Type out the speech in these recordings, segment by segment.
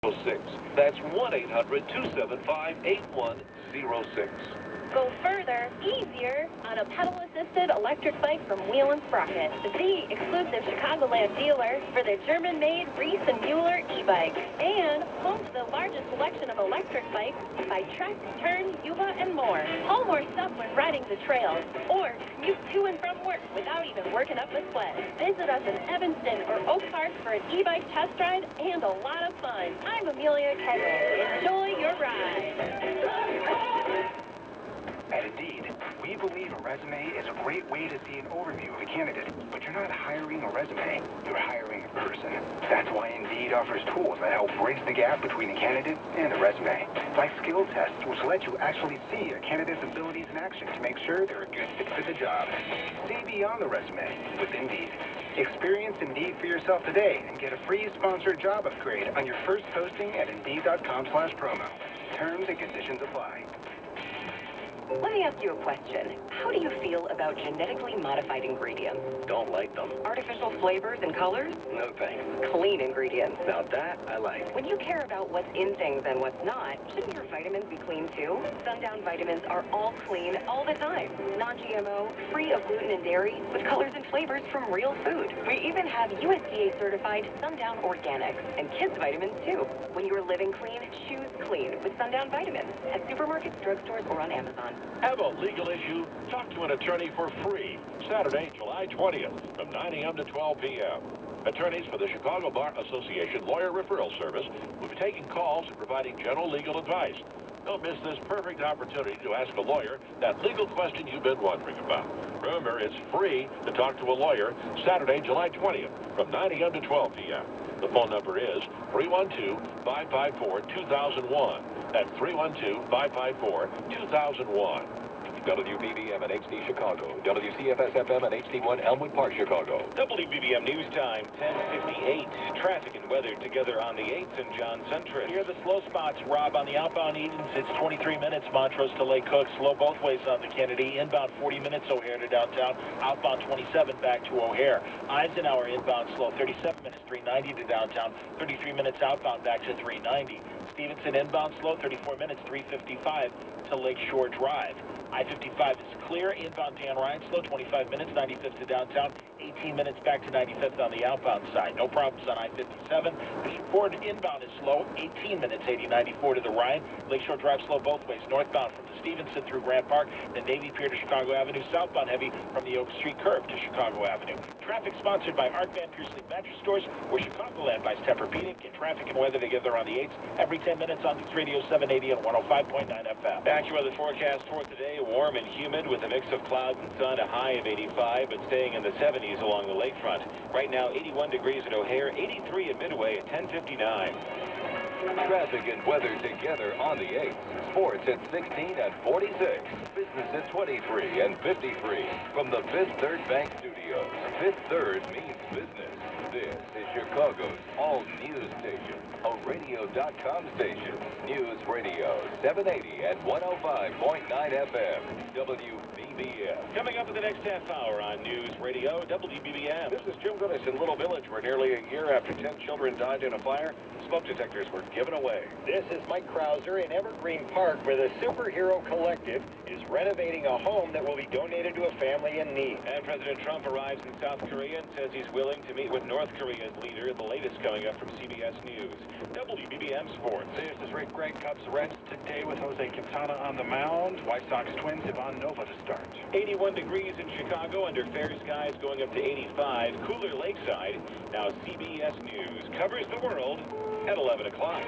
That's 1-800-275-8106. Go further, easier, on a pedal-assisted electric bike from Wheel & Sprocket, the exclusive Chicagoland dealer for the German-made Reese & Mueller e-bike, and home to the largest selection of electric bikes by Trek, Turn, Yuba, and more. Haul more stuff when riding the trails, or commute to and from work without even working up a sweat. Visit us in Evanston or Oak Park for an e-bike test ride and a lot of fun. I'm Amelia Kedley. Enjoy your ride. At Indeed, we believe a resume is a great way to see an overview of a candidate, but you're not hiring a resume, you're hiring a person. That's why Indeed offers tools that help bridge the gap between a candidate and a resume, like skill tests, which let you actually see a candidate's abilities in action to make sure they're a good fit for the job. See beyond the resume with Indeed. Experience Indeed for yourself today and get a free sponsored job upgrade on your first posting at Indeed.com/promo. Terms and conditions apply. Let me ask you a question. How do you feel about genetically modified ingredients? Don't like them. Artificial flavors and colors? No thanks. Clean ingredients. Now that I like. When you care about what's in things and what's not, shouldn't your vitamins be clean too? Sundown vitamins are all clean all the time. Non-GMO, free of gluten and dairy, with colors and flavors from real food. We even have USDA certified Sundown Organics and kids vitamins too. When you're living clean, choose clean with Sundown vitamins at supermarkets, drugstores, or on Amazon. Have a legal issue? Talk to an attorney for free. Saturday, July 20th, from 9 a.m. to 12 p.m. Attorneys for the Chicago Bar Association Lawyer Referral Service will be taking calls and providing general legal advice. Don't miss this perfect opportunity to ask a lawyer that legal question you've been wondering about. Remember, it's free to talk to a lawyer Saturday, July 20th, from 9 a.m. to 12 p.m. The phone number is 312-554-2001. That's 312-554-2001. WBBM and HD Chicago, WCFS-FM and HD1 Elmwood Park, Chicago. WBBM News Time, 10:58. Traffic and weather together on the 8th and John Centris. Here are the slow spots. Rob, on the outbound Edens, it's 23 minutes. Montrose to Lake Cook, slow both ways on the Kennedy. Inbound 40 minutes, O'Hare to downtown. Outbound 27 back to O'Hare. Eisenhower inbound slow, 37 minutes, 390 to downtown. 33 minutes outbound back to 390. Stevenson inbound slow, 34 minutes, 355 to Lakeshore Drive. I-55 is clear. Inbound Dan Ryan slow, 25 minutes, 95th to downtown. 18 minutes back to 95th on the outbound side. No problems on I-57. Bishop Ford inbound is slow, 18 minutes, 80-94 to the Ryan. Lakeshore Drive slow both ways. Northbound from the Stevenson through Grant Park, then Navy Pier to Chicago Avenue. Southbound heavy from the Oak Street curve to Chicago Avenue. Traffic sponsored by Art Van Piersley Mattress Stores, where Chicagoland buys Tempur-Pedic. Get traffic and weather together on the 8th every 10 minutes on News Radio 780 and 105.9 FM. Back to weather forecast for today. Warm and humid with a mix of clouds and sun, a high of 85, but staying in the 70s along the lakefront. Right now, 81 degrees at O'Hare, 83 at Midway at 10:59. Traffic and weather together on the 8th. Sports at 16 and 46. Business at 23 and 53. From the Fifth Third Bank Studios. Fifth Third means business. This is Chicago's all-news station. A radio.com station. News Radio 780 and 105.9 FM. WBBM. Coming up in the next half hour on News Radio WBBM. This is Jim Gillis in Little Village, where nearly a year after 10 children died in a fire, smoke detectors were given away. This is Mike Krauser in Evergreen Park, where the Superhero Collective is renovating a home that will be donated to a family in need. And President Trump arrives in South Korea and says he's willing to meet with North Korea's leader. The latest coming up from CBS News. WBBM Sports. This is Rick Gregg. Cubs rest today with Jose Quintana on the mound. White Sox Twins Ivan Nova to start. 81 degrees in Chicago under fair skies, going up to 85. Cooler lakeside. Now CBS News covers the world at 11 o'clock.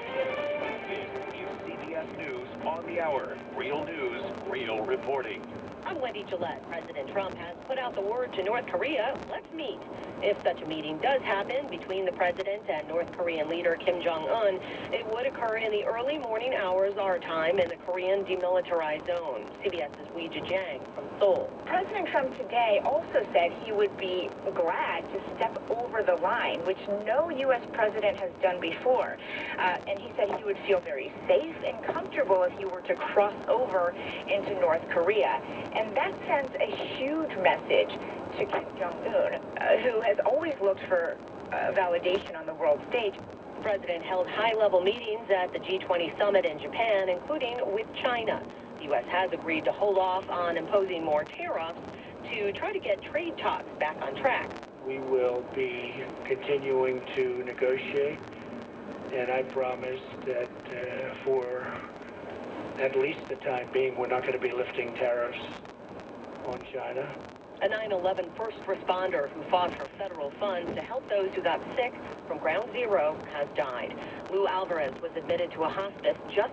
This is CBS News on the hour. Real news, real reporting. I'm Wendy Gillette. President Trump has put out the word to North Korea, let's meet. If such a meeting does happen between the president and North Korean leader Kim Jong-un, it would occur in the early morning hours our time in the Korean demilitarized zone. CBS's Weijia Jiang from Seoul. President Trump today also said he would be glad to step over the line, which no U.S. president has done before. And he said he would feel very safe and comfortable if he were to cross over into North Korea. And that sends a huge message to Kim Jong-un, who has always looked for validation on the world stage. The president held high-level meetings at the G20 summit in Japan, including with China. The U.S. has agreed to hold off on imposing more tariffs to try to get trade talks back on track. We will be continuing to negotiate, and I promise that for at least the time being, we're not going to be lifting tariffs on China. A 9/11 first responder who fought for federal funds to help those who got sick from Ground Zero has died. Lou Alvarez was admitted to a hospice just